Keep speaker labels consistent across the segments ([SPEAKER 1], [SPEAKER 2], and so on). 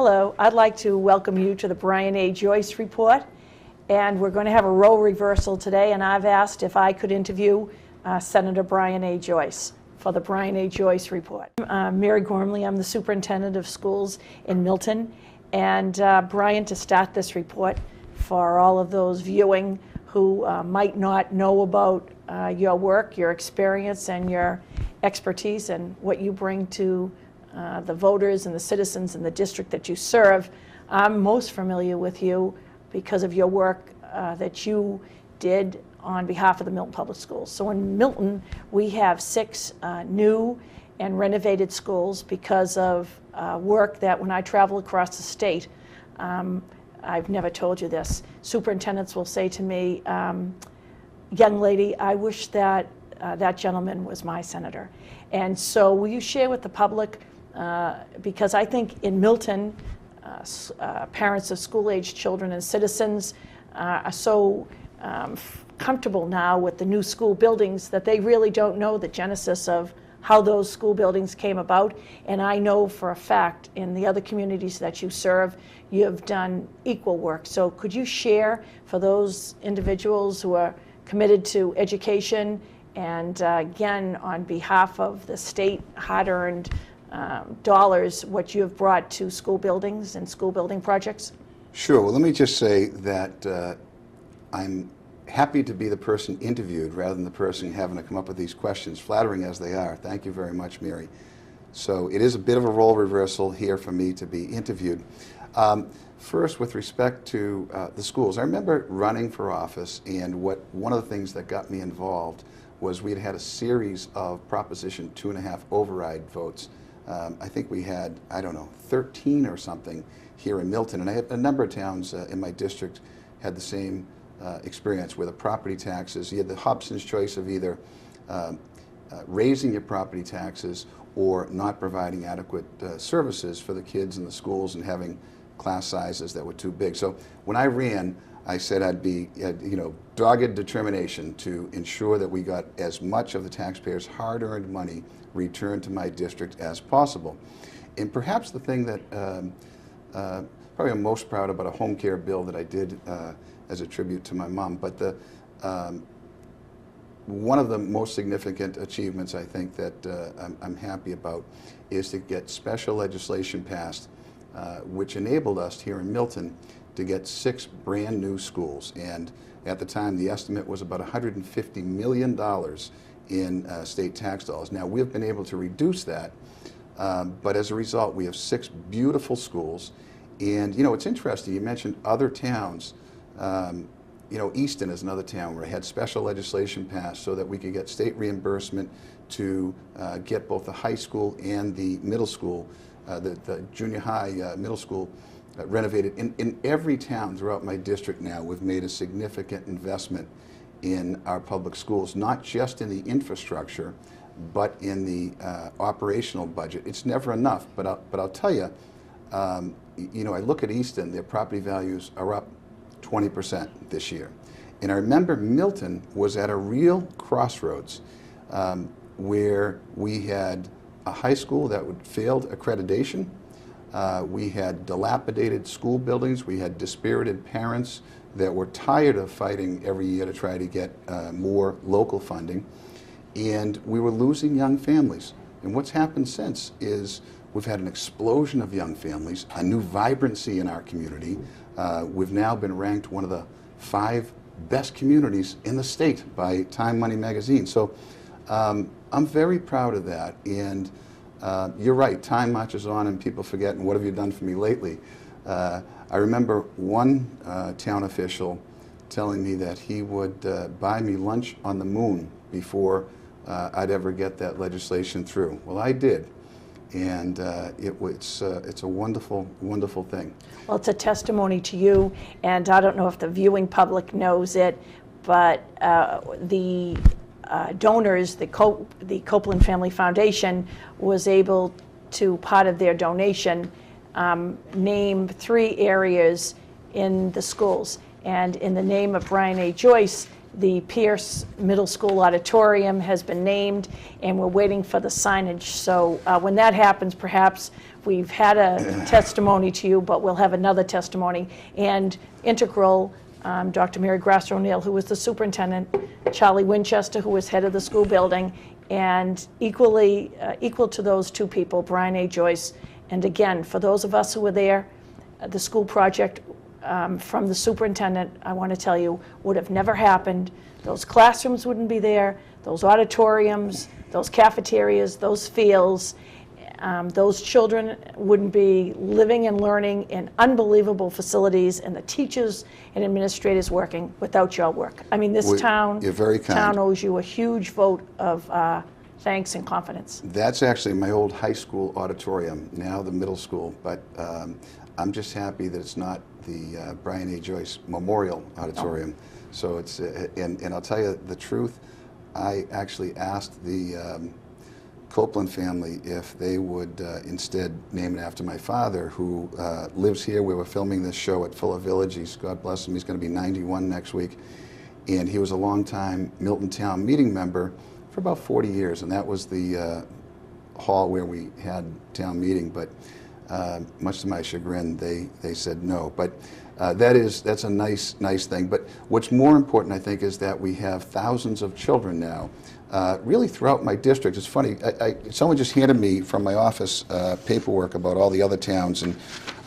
[SPEAKER 1] Hello, I'd like to welcome you to the Brian A. Joyce report, and we're going to have a role reversal today, and I've asked if I could interview Senator Brian A. Joyce for the Brian A. Joyce report. I'm Mary Gormley. I'm the Superintendent of Schools in Milton, and Brian, to start this report for all of those viewing who might not know about your work, your experience, and your expertise, and what you bring to the voters and the citizens in the district that you serve. I'm most familiar with you because of your work that you did on behalf of the Milton Public Schools. So in Milton, we have 6 new and renovated schools because of work that when I travel across the state, I've never told you this, superintendents will say to me, young lady, I wish that that gentleman was my senator. And so will you share with the public, because I think in Milton, parents of school-aged children and citizens are so comfortable now with the new school buildings that they really don't know the genesis of how those school buildings came about. And I know for a fact in the other communities that you serve, you have done equal work. So could you share for those individuals who are committed to education and again, on behalf of the state hard-earned dollars, what you have brought to school buildings and school building projects?
[SPEAKER 2] Sure. Well, let me just say that I'm happy to be the person interviewed rather than the person having to come up with these questions, flattering as they are. Thank you very much, Mary. So it is a bit of a role reversal here for me to be interviewed. First, with respect to the schools, I remember running for office, and one of the things that got me involved was we had a series of Proposition 2.5 override votes. I think we had, I don't know, 13 or something here in Milton, and I had a number of towns in my district had the same experience where the property taxes, you had the Hobson's choice of either raising your property taxes or not providing adequate services for the kids in the schools and having class sizes that were too big. So when I ran, I said I'd be, dogged determination to ensure that we got as much of the taxpayers' hard-earned money returned to my district as possible. And perhaps the thing that probably I'm most proud about, a home care bill that I did as a tribute to my mom, but one of the most significant achievements I think that I'm happy about is to get special legislation passed which enabled us here in Milton to get 6 brand new schools. And at the time, the estimate was about $150 million in state tax dollars. Now, we've been able to reduce that, but as a result, we have 6 beautiful schools. And, it's interesting, you mentioned other towns. Easton is another town where I had special legislation passed so that we could get state reimbursement to get both the high school and the middle school, the junior high middle school renovated. In every town throughout my district now, we've made a significant investment in our public schools, not just in the infrastructure, but in the operational budget. It's never enough, but I'll tell you, I look at Easton, their property values are up 20% this year. And I remember Milton was at a real crossroads where we had a high school that would failed accreditation. We had dilapidated school buildings. We had dispirited parents that were tired of fighting every year to try to get more local funding. And we were losing young families. And what's happened since is we've had an explosion of young families, a new vibrancy in our community. We've now been ranked one of the 5 best communities in the state by Time Money magazine. So I'm very proud of that. And you're right, time marches on and people forget, and what have you done for me lately? I remember one town official telling me that he would buy me lunch on the moon before I'd ever get that legislation through. Well, I did. And it's a wonderful, wonderful thing.
[SPEAKER 1] Well, it's a testimony to you, and I don't know if the viewing public knows it, but the donors, the Copeland Family Foundation was able to, part of their donation, name 3 areas in the schools. And in the name of Brian A. Joyce, the Pierce Middle School Auditorium has been named, and we're waiting for the signage. So when that happens, perhaps we've had a testimony to you, but we'll have another testimony. And integral, Dr. Mary Grasser O'Neill, who was the superintendent, Charlie Winchester, who was head of the school building, and equal to those two people, Brian A. Joyce. And again, for those of us who were there, the school project from the superintendent, I want to tell you, would have never happened. Those classrooms wouldn't be there, those auditoriums, those cafeterias, those fields, those children wouldn't be living and learning in unbelievable facilities, and the teachers and administrators working without your work. I mean, this town owes you a huge vote of thanks and confidence.
[SPEAKER 2] That's actually my old high school auditorium, now the middle school, but I'm just happy that it's not the Brian A. Joyce Memorial Auditorium. Oh. So it's, and I'll tell you the truth, I actually asked the Copeland family if they would instead name it after my father, who lives here. We were filming this show at Fuller Village. God bless him, he's going to be 91 next week. And he was a longtime Milton Town meeting member for about 40 years, and that was the hall where we had town meeting, but much to my chagrin, they said no. But that's a nice thing. But what's more important, I think, is that we have thousands of children now, really throughout my district. It's funny, someone just handed me from my office paperwork about all the other towns, and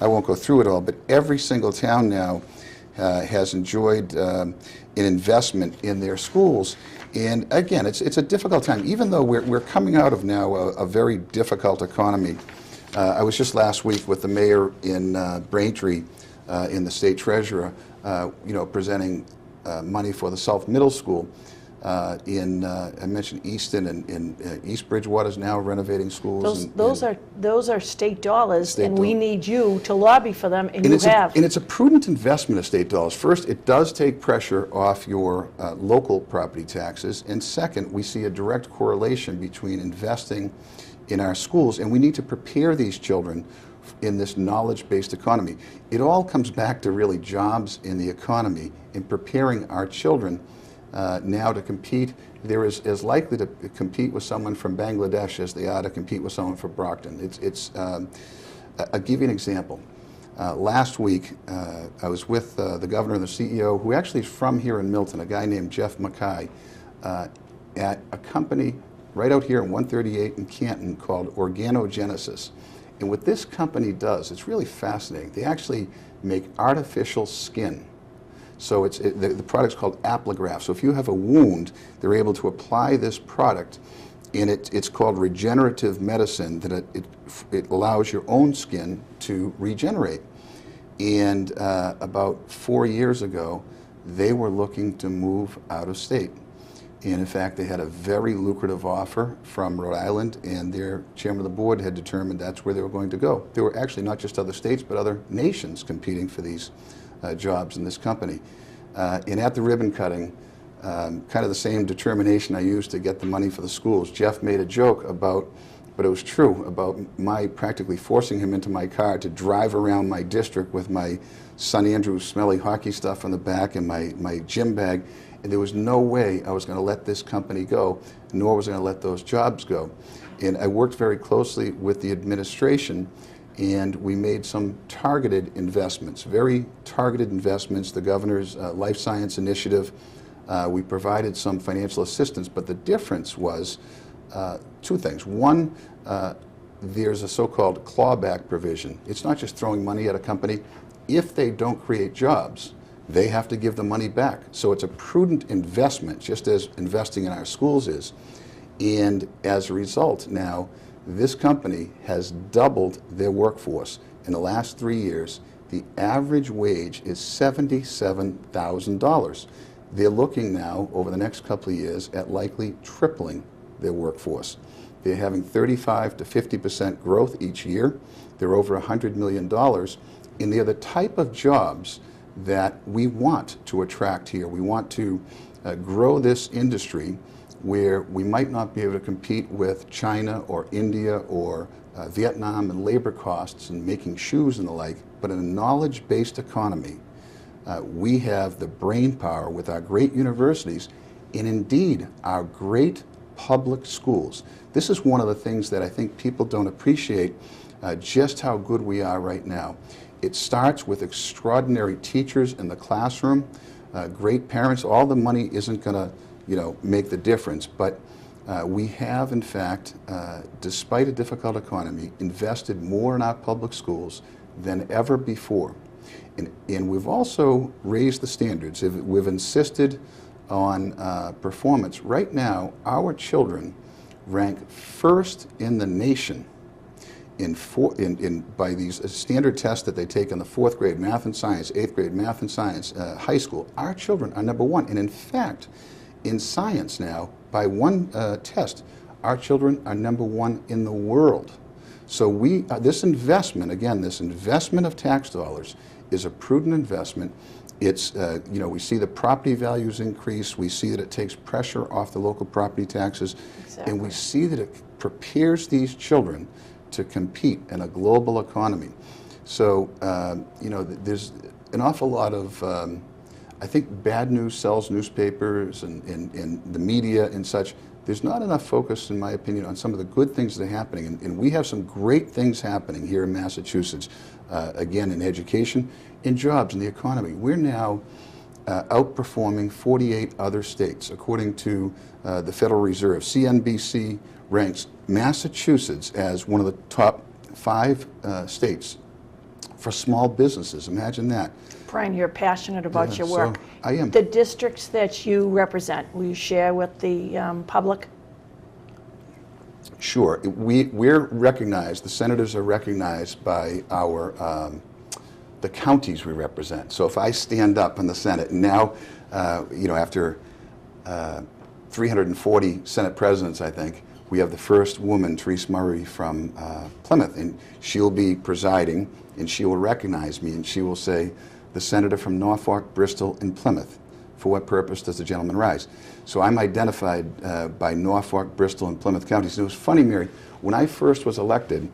[SPEAKER 2] I won't go through it all, but every single town now has enjoyed an investment in their schools. And again, it's a difficult time, even though we're coming out of now a very difficult economy. I was just last week with the mayor in Braintree, in the state treasurer, presenting money for the South Middle School. I mentioned Easton and East Bridgewater's now renovating schools. Those
[SPEAKER 1] are state dollars, and we need you to lobby for them, and you have.
[SPEAKER 2] And it's a prudent investment of state dollars. First, it does take pressure off your local property taxes, and second, we see a direct correlation between investing in our schools, and we need to prepare these children in this knowledge-based economy. It all comes back to really jobs in the economy and preparing our children now to compete. They're as likely to compete with someone from Bangladesh as they are to compete with someone from Brockton. I'll give you an example. Last week, I was with the governor and the CEO, who actually is from here in Milton, a guy named Jeff Mackay, at a company right out here in 138 in Canton called Organogenesis. And what this company does, it's really fascinating. They actually make artificial skin. So the product's called Apligraph. So if you have a wound, they're able to apply this product, and it's called regenerative medicine, that it allows your own skin to regenerate. And about 4 years ago, they were looking to move out of state. And in fact, they had a very lucrative offer from Rhode Island, and their chairman of the board had determined that's where they were going to go. There were actually not just other states, but other nations competing for these jobs in this company. And at the ribbon cutting, kind of the same determination I used to get the money for the schools, Jeff made a joke about, but it was true, about my practically forcing him into my car to drive around my district with my St. Andrews smelly hockey stuff on the back and my gym bag. And there was no way I was going to let this company go, nor was I going to let those jobs go. And I worked very closely with the administration, and we made some targeted investments, very targeted investments, the governor's life science initiative. We provided some financial assistance, but the difference was two things. One, there's a so-called clawback provision. It's not just throwing money at a company. If they don't create jobs, they have to give the money back. So it's a prudent investment, just as investing in our schools is. And as a result now, this company has doubled their workforce. In the last 3 years, the average wage is $77,000. They're looking now, over the next couple of years, at likely tripling their workforce. They're having 35 to 50% growth each year. They're over $100 million. And they're the type of jobs that we want to attract here. We want to grow this industry where we might not be able to compete with China or India or Vietnam in labor costs and making shoes and the like, but in a knowledge-based economy, we have the brain power with our great universities and indeed our great public schools. This is one of the things that I think people don't appreciate. just how good we are right now. It starts with extraordinary teachers in the classroom, great parents. All the money isn't going to, make the difference, but we have, in fact, despite a difficult economy, invested more in our public schools than ever before. And we've also raised the standards. We've insisted on performance. Right now, our children rank first in the nation by these standard tests that they take in the 4th grade math and science, 8th grade math and science, high school. Our children are number 1. And in fact, in science now, by one test, our children are number 1 in the world. So this investment, again, this investment of tax dollars is a prudent investment. It's, we see the property values increase. We see that it takes pressure off the local property taxes. Exactly. And we see that it prepares these children to compete in a global economy. So, there's an awful lot of, I think bad news sells newspapers and the media and such. There's not enough focus, in my opinion, on some of the good things that are happening. And we have some great things happening here in Massachusetts, again, in education, in jobs, in the economy. We're now outperforming 48 other states, according to the Federal Reserve. CNBC ranks Massachusetts as one of the top 5 states for small businesses. Imagine that.
[SPEAKER 1] Brian, you're passionate about your work.
[SPEAKER 2] So I am.
[SPEAKER 1] The districts that you represent, will you share with the public?
[SPEAKER 2] Sure. We're recognized, the senators are recognized by the counties we represent. So if I stand up in the Senate, and now, after 340 Senate presidents, I think, we have the first woman, Therese Murray, from Plymouth, and she'll be presiding, and she will recognize me, and she will say, the senator from Norfolk, Bristol, and Plymouth. For what purpose does the gentleman rise? So I'm identified by Norfolk, Bristol, and Plymouth counties. And it was funny, Mary, when I first was elected,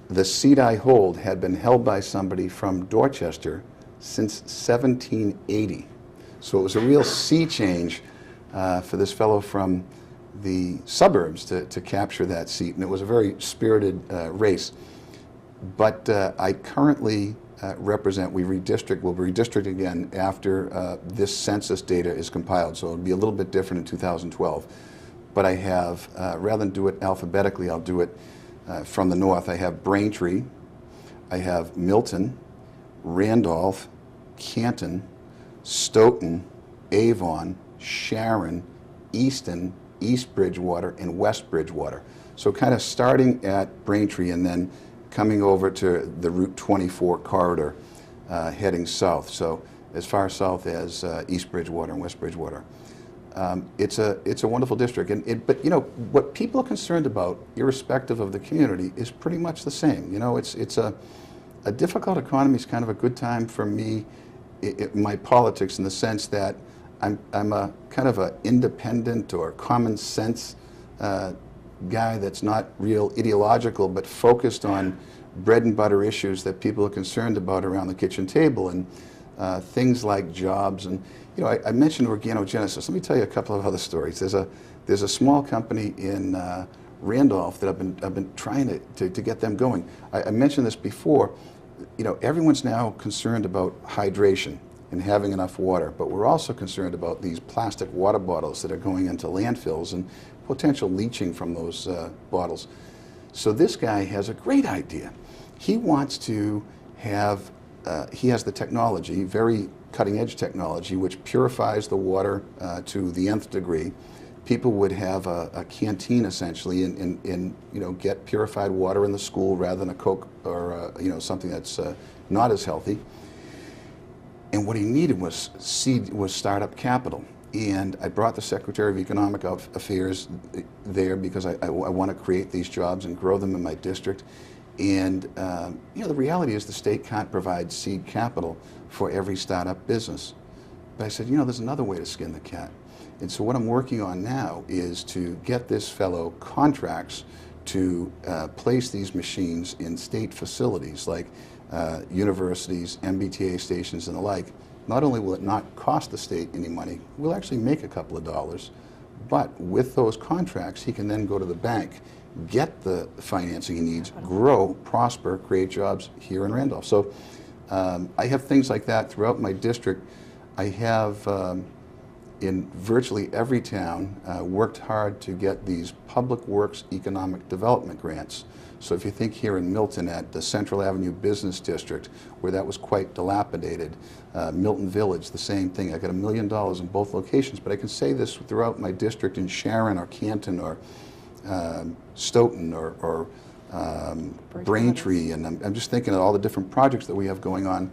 [SPEAKER 2] the seat I hold had been held by somebody from Dorchester since 1780. So it was a real sea change for this fellow from the suburbs to capture that seat, and it was a very spirited race. But I currently represent, we'll redistrict again after this census data is compiled, so it'll be a little bit different in 2012. But I have, rather than do it alphabetically, I'll do it from the north. I have Braintree, I have Milton, Randolph, Canton, Stoughton, Avon, Sharon, Easton, East Bridgewater, and West Bridgewater. So kind of starting at Braintree and then coming over to the Route 24 corridor, heading south. So as far south as East Bridgewater and West Bridgewater. It's a wonderful district. But what people are concerned about, irrespective of the community, is pretty much the same. It's a difficult economy is kind of a good time for me, my politics, in the sense that I'm a kind of an independent or common sense guy that's not real ideological, but focused on bread and butter issues that people are concerned about around the kitchen table, and things like jobs. And I mentioned Organogenesis. Let me tell you a couple of other stories. There's a small company in Randolph that I've been trying to get them going. I mentioned this before. Everyone's now concerned about hydration and having enough water, but we're also concerned about these plastic water bottles that are going into landfills and potential leaching from those bottles. So this guy has a great idea. He wants to have, he has the technology, very cutting edge technology, which purifies the water to the nth degree. People would have a canteen essentially and get purified water in the school rather than a Coke or something that's not as healthy. And what he needed was startup capital. And I brought the Secretary of Economic Affairs there because I want to create these jobs and grow them in my district. And the reality is the state can't provide seed capital for every startup business. But I said, there's another way to skin the cat. And so what I'm working on now is to get this fellow contracts to place these machines in state facilities like universities, MBTA stations, and the like. Not only will it not cost the state any money, we'll actually make a couple of dollars, but with those contracts, he can then go to the bank get the financing he needs, grow, prosper, create jobs here in Randolph. So I have things like that throughout my district. I have, in virtually every town, worked hard to get these public works economic development grants. So if you think here in Milton at the Central Avenue Business District, where that was quite dilapidated, Milton Village, the same thing. I got $1 million in both locations, but I can say this throughout my district in Sharon or Canton or Stoughton or Braintree, and I'm just thinking of all the different projects that we have going on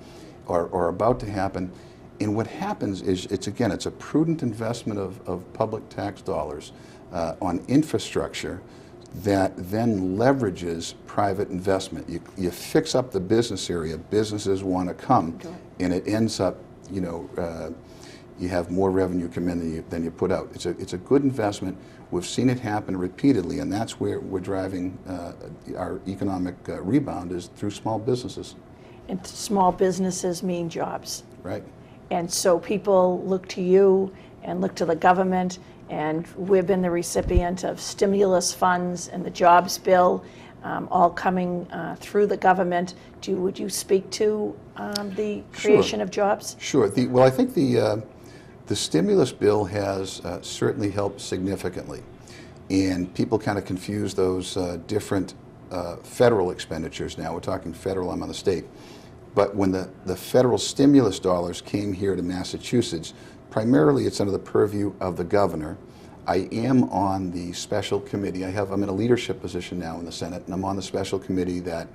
[SPEAKER 2] or about to happen. And what happens is, it's a prudent investment of public tax dollars on infrastructure that then leverages private investment. You fix up the business area, businesses want to come, and it ends up, you have more revenue come in than you put out. It's a good investment. We've seen it happen repeatedly, and that's where we're driving our economic rebound, is through small businesses.
[SPEAKER 1] And small businesses mean jobs.
[SPEAKER 2] Right.
[SPEAKER 1] And so people look to you and look to the government, and we've been the recipient of stimulus funds and the jobs bill, all coming through the government. Would you speak to the creation of jobs?
[SPEAKER 2] Sure. Well, I think the stimulus bill has certainly helped significantly, and people kind of confuse those different federal expenditures now. We're talking federal, I'm on the state. But when the federal stimulus dollars came here to Massachusetts, primarily it's under the purview of the governor. I am on the special committee. I'm in a leadership position now in the Senate, and I'm on the special committee that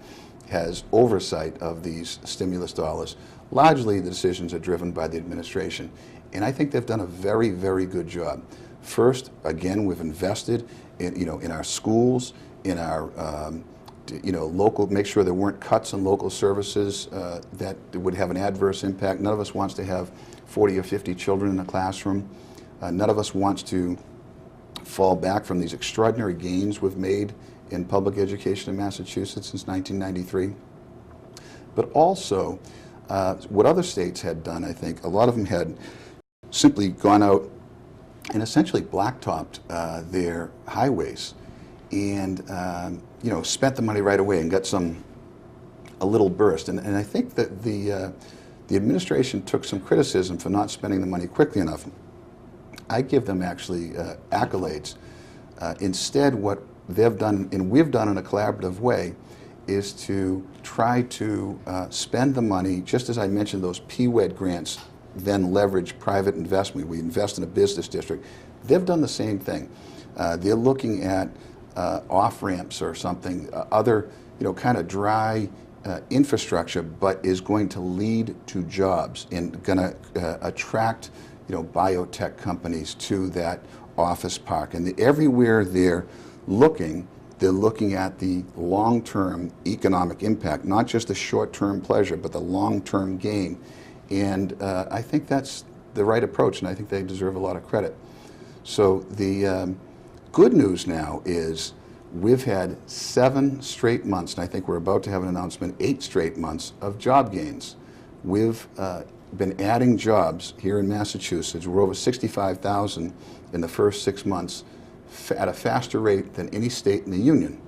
[SPEAKER 2] has oversight of these stimulus dollars. Largely the decisions are driven by the administration, and I think they've done a very, very good job. First, again, we've invested in our schools, in our local, make sure there weren't cuts in local services that would have an adverse impact. None of us wants to have 40 or 50 children in a classroom. None of us wants to fall back from these extraordinary gains we've made in public education in Massachusetts since 1993. But also, what other states had done, I think, a lot of them had simply gone out and essentially blacktopped their highways and spent the money right away and got a little burst. And I think that the administration took some criticism for not spending the money quickly enough. I give them actually accolades. Instead, what they've done, and we've done in a collaborative way, is to try to spend the money, just as I mentioned, those PWED grants then leverage private investment. We invest in a business district. They've done the same thing. They're looking at off-ramps or something, other kind of dry infrastructure, but is going to lead to jobs and going to attract biotech companies to that office park. And everywhere they're looking at the long-term economic impact, not just the short-term pleasure, but the long-term gain. And I think that's the right approach, and I think they deserve a lot of credit. So the good news now is we've had 7 straight months, and I think we're about to have an announcement, 8 straight months of job gains. We've been adding jobs here in Massachusetts. We're over 65,000 in the first 6 months at a faster rate than any state in the union.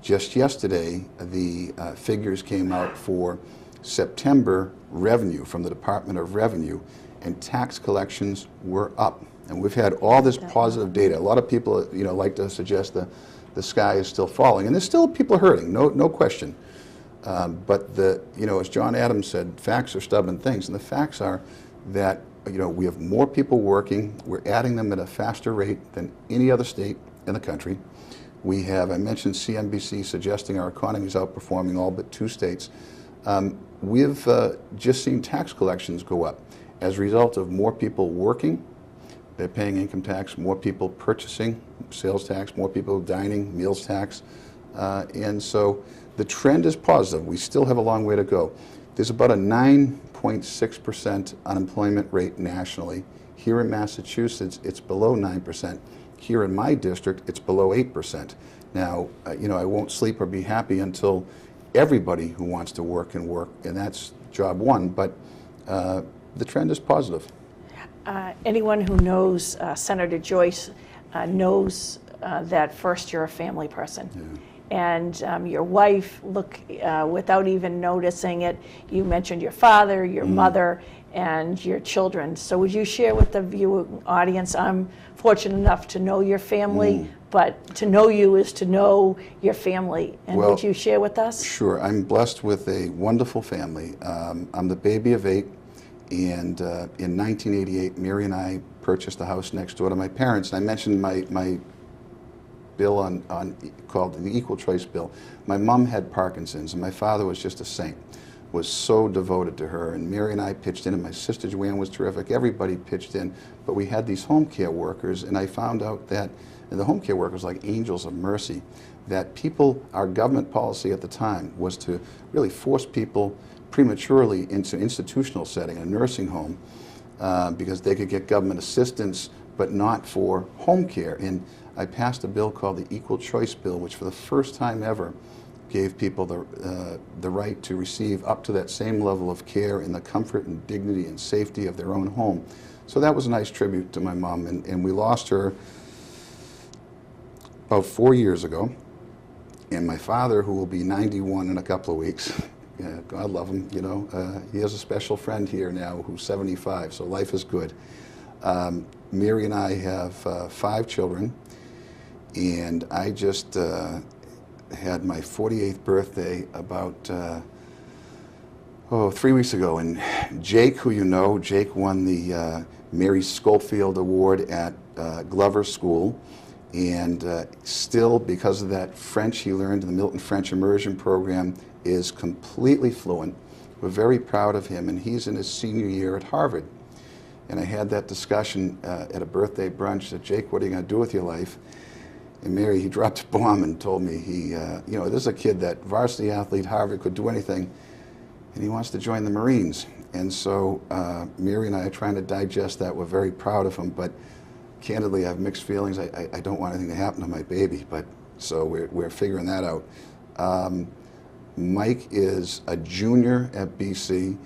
[SPEAKER 2] Just yesterday, the figures came out for September revenue from the Department of Revenue, and tax collections were up. And we've had all this positive data. A lot of people, like to suggest the sky is still falling, and there's still people hurting, no question. But as John Adams said, facts are stubborn things, and the facts are that we have more people working. We're adding them at a faster rate than any other state in the country. We have, I mentioned CNBC suggesting our economy is outperforming all but 2 states. We've just seen tax collections go up as a result of more people working. They're paying income tax, more people purchasing, sales tax, more people dining, meals tax. And so the trend is positive. We still have a long way to go. There's about a 9.6% unemployment rate nationally. Here in Massachusetts, it's below 9%. Here in my district, it's below 8%. Now, I won't sleep or be happy until everybody who wants to work can work, and that's job one, but the trend is positive.
[SPEAKER 1] Anyone who knows Senator Joyce knows that first you're a family person.
[SPEAKER 2] Yeah.
[SPEAKER 1] And your wife, without even noticing it, you mentioned your father, your mother, and your children. So would you share with the viewing audience, I'm fortunate enough to know your family, but to know you is to know your family. And
[SPEAKER 2] Well,
[SPEAKER 1] would you share with us?
[SPEAKER 2] Sure. I'm blessed with a wonderful family. I'm the baby of 8, and in 1988, Mary and I purchased a house next door to my parents. And I mentioned my bill called the Equal Choice Bill. My mom had Parkinson's, and my father was just a saint, was so devoted to her. And Mary and I pitched in, and my sister Joanne was terrific. Everybody pitched in, but we had these home care workers, and I found out that the home care workers, like angels of mercy, that our government policy at the time was to really force people prematurely into institutional setting, a nursing home, because they could get government assistance, but not for home care. And I passed a bill called the Equal Choice Bill, which for the first time ever gave people the right to receive up to that same level of care in the comfort and dignity and safety of their own home. So that was a nice tribute to my mom, and we lost her about 4 years ago. And my father, who will be 91 in a couple of weeks, yeah, God love him, you know, he has a special friend here now who's 75, so life is good. Mary and I have 5 children, and I just had my 48th birthday about 3 weeks ago, and Jake, who you know, Jake won the Mary Schofield Award at Glover School, and still, because of that French he learned in the Milton French Immersion Program, is completely fluent. We're very proud of him, and he's in his senior year at Harvard. And I had that discussion at a birthday brunch that, Jake, what are you going to do with your life? And Mary, he dropped a bomb and told me you know, this is a kid that varsity athlete, Harvard, could do anything, and he wants to join the Marines. And so Mary and I are trying to digest that. We're very proud of him, but candidly, I have mixed feelings. I don't want anything to happen to my baby, but so we're figuring that out. Mike is a junior at BC.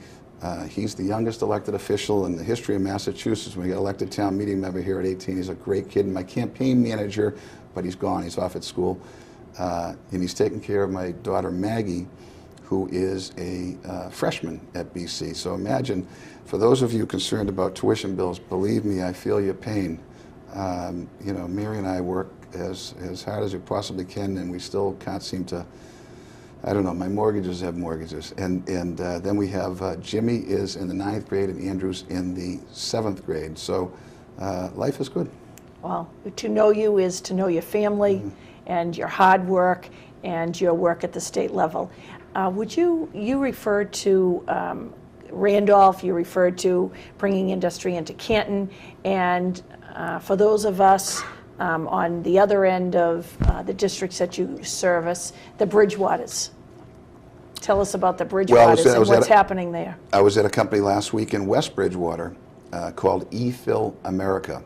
[SPEAKER 2] He's the youngest elected official in the history of Massachusetts. When he got elected town meeting member here at 18, he's a great kid. And my campaign manager, but he's gone, he's off at school. And he's taking care of my daughter Maggie, who is a freshman at BC. So imagine, for those of you concerned about tuition bills, believe me, I feel your pain. You know, Mary and I work as hard as we possibly can, and we still can't seem to, I don't know, my mortgages have mortgages. And then we have Jimmy is in the 9th grade and Andrew's in the 7th grade. So life is good.
[SPEAKER 1] Well, to know you is to know your family and your hard work and your work at the state level. You referred to Randolph, you referred to bringing industry into Canton, and for those of us on the other end of the districts that you service, the Bridgewaters. Tell us about the Bridgewaters and what's happening there.
[SPEAKER 2] I was at a company last week in West Bridgewater called eFill America,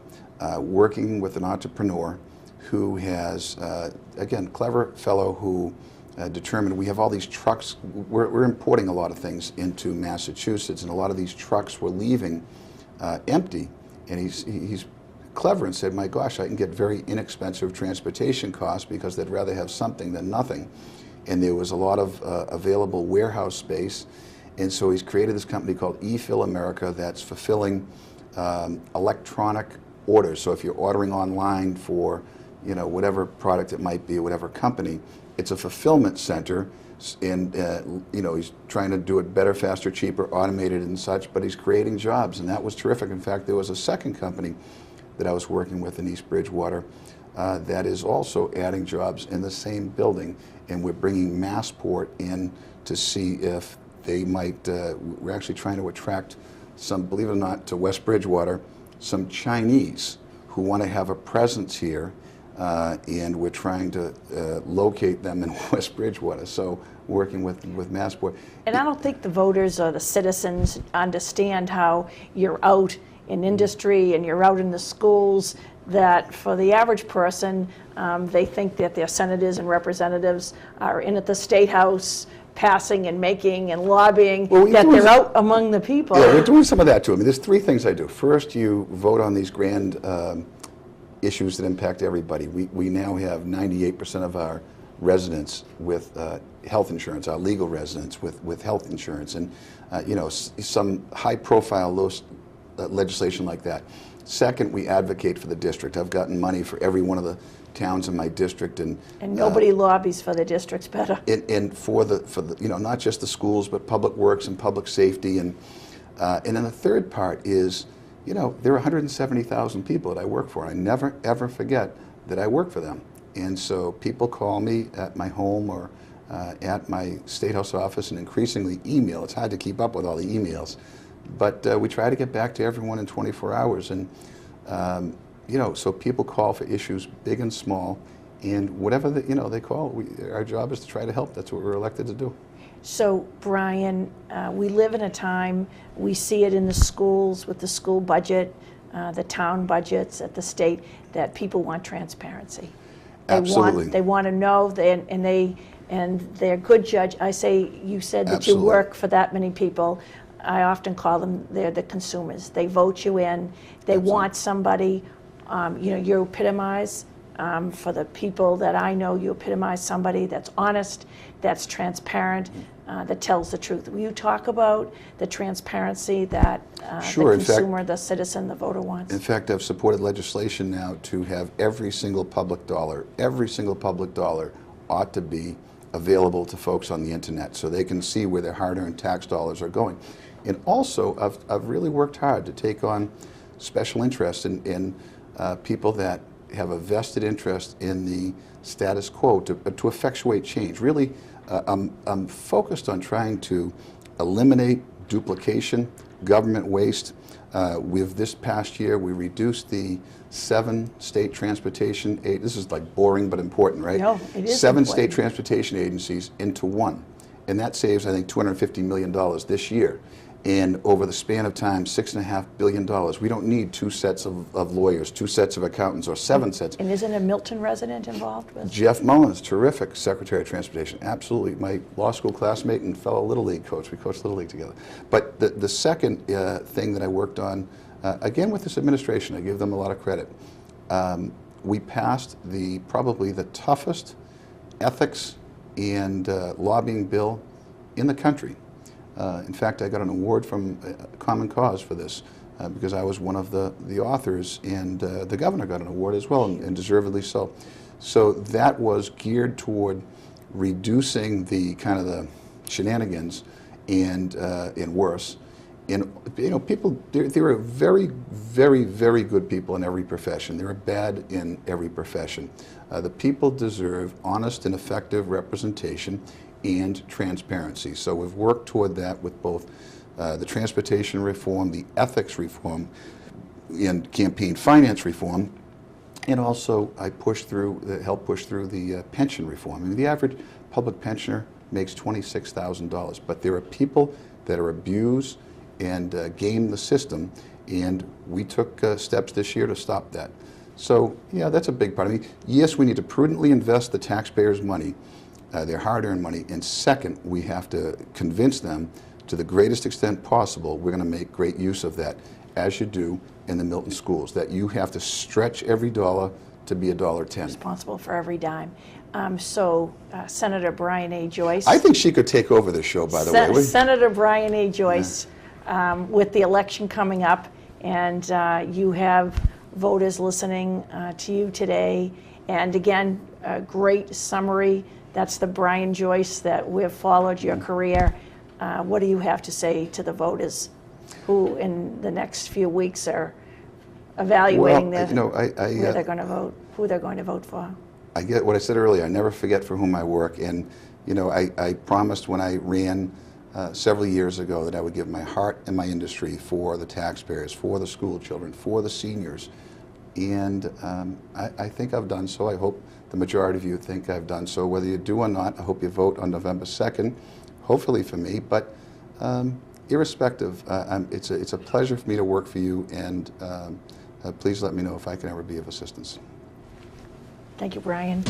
[SPEAKER 2] working with an entrepreneur who has, again, clever fellow who determined we have all these trucks. We're importing a lot of things into Massachusetts, and a lot of these trucks were leaving empty. And he's clever and said, my gosh, I can get very inexpensive transportation costs because they'd rather have something than nothing. And there was a lot of available warehouse space. And so he's created this company called eFill America that's fulfilling electronic orders. So if you're ordering online for, you know, whatever product it might be, whatever company, it's a fulfillment center. And you know, he's trying to do it better, faster, cheaper, automated and such, but he's creating jobs, and that was terrific. In fact, there was a second company that I was working with in East Bridgewater that is also adding jobs in the same building, and we're bringing Massport in to see if they might, we're actually trying to attract some, believe it or not, to West Bridgewater, some Chinese who want to have a presence here, and we're trying to locate them in West Bridgewater, so working with Massport.
[SPEAKER 1] And I don't think the voters or the citizens understand how you're out in industry and you're out in the schools, that for the average person, they think that their senators and representatives are in at the State House passing and making and lobbying, that they're out among the people.
[SPEAKER 2] Yeah, we're doing some of that too. I mean, there's 3 things I do. First, you vote on these grand issues that impact everybody. We now have 98% of our residents with health insurance, our legal residents with health insurance, and some high-profile legislation like that. Second, we advocate for the district. I've gotten money for every one of the towns in my district, and
[SPEAKER 1] nobody lobbies for the districts better.
[SPEAKER 2] And for the not just the schools, but public works and public safety, and then the third part is, there are 170,000 people that I work for. I never ever forget that I work for them, and so people call me at my home or at my State House office, and increasingly email. It's hard to keep up with all the emails, but we try to get back to everyone in 24 hours, and so people call for issues big and small, and whatever they call, our job is to try to help. That's what we're elected to do.
[SPEAKER 1] So, Brian, we live in a time, we see it in the schools with the school budget, the town budgets at the state, that people want transparency.
[SPEAKER 2] Absolutely.
[SPEAKER 1] They want to know, and they're good judge. You said that
[SPEAKER 2] Absolutely.
[SPEAKER 1] You work for that many people. I often call them, they're the consumers. They vote you in. They
[SPEAKER 2] Absolutely.
[SPEAKER 1] want somebody, you epitomize, for the people that I know, you epitomize somebody that's honest, that's transparent, that tells the truth. Will you talk about the transparency that
[SPEAKER 2] Sure.
[SPEAKER 1] the consumer, the citizen, the voter wants?
[SPEAKER 2] In fact, I've supported legislation now to have every single public dollar ought to be available to folks on the internet so they can see where their hard-earned tax dollars are going. And also, I've really worked hard to take on special interest in people that have a vested interest in the status quo to effectuate change. Really, I'm focused on trying to eliminate duplication, government waste. With this past year, we reduced the 7 state transportation, this is like boring but important, right?
[SPEAKER 1] No, it is
[SPEAKER 2] 7
[SPEAKER 1] important.
[SPEAKER 2] state transportation agencies into 1. And that saves, I think, $250 million this year. And over the span of time, $6.5 billion. We don't need 2 sets of lawyers, 2 sets of accountants, or 7 sets.
[SPEAKER 1] And isn't a Milton resident involved with?
[SPEAKER 2] Jeff Mullins, terrific Secretary of Transportation. Absolutely, my law school classmate and fellow Little League coach. We coached Little League together. But the second thing that I worked on, again with this administration, I give them a lot of credit. We passed probably the toughest ethics and lobbying bill in the country. In fact, I got an award from Common Cause for this because I was one of the authors, and the governor got an award as well, and deservedly so. So that was geared toward reducing the kind of the shenanigans and worse. And people, there are very, very, very good people in every profession. There are bad in every profession. The people deserve honest and effective representation and transparency. So we've worked toward that with both the transportation reform, the ethics reform, and campaign finance reform, and also I helped push through the pension reform. I mean, the average public pensioner makes $26,000, but there are people that are abused and game the system, and we took steps this year to stop that. So yeah, that's a big part. I mean, yes, we need to prudently invest the taxpayers' money, their hard-earned money, and second, we have to convince them to the greatest extent possible we're going to make great use of that, as you do in the Milton schools, that you have to stretch every dollar to be $1.10.
[SPEAKER 1] Responsible for every dime. Senator Brian A. Joyce.
[SPEAKER 2] I think she could take over this show, by the way.
[SPEAKER 1] Senator Brian A. Joyce, with the election coming up, and you have voters listening to you today, and again, a great summary. That's the Brian Joyce that we've followed your career. What do you have to say to the voters who in the next few weeks are evaluating where they're going to vote, who they're going to vote for?
[SPEAKER 2] I get what I said earlier. I never forget for whom I work. And I promised when I ran several years ago that I would give my heart and my industry for the taxpayers, for the school children, for the seniors. And I think I've done so. I hope the majority of you think I've done so. Whether you do or not, I hope you vote on November 2nd, hopefully for me. But irrespective, it's a pleasure for me to work for you, and please let me know if I can ever be of assistance.
[SPEAKER 1] Thank you, Brian.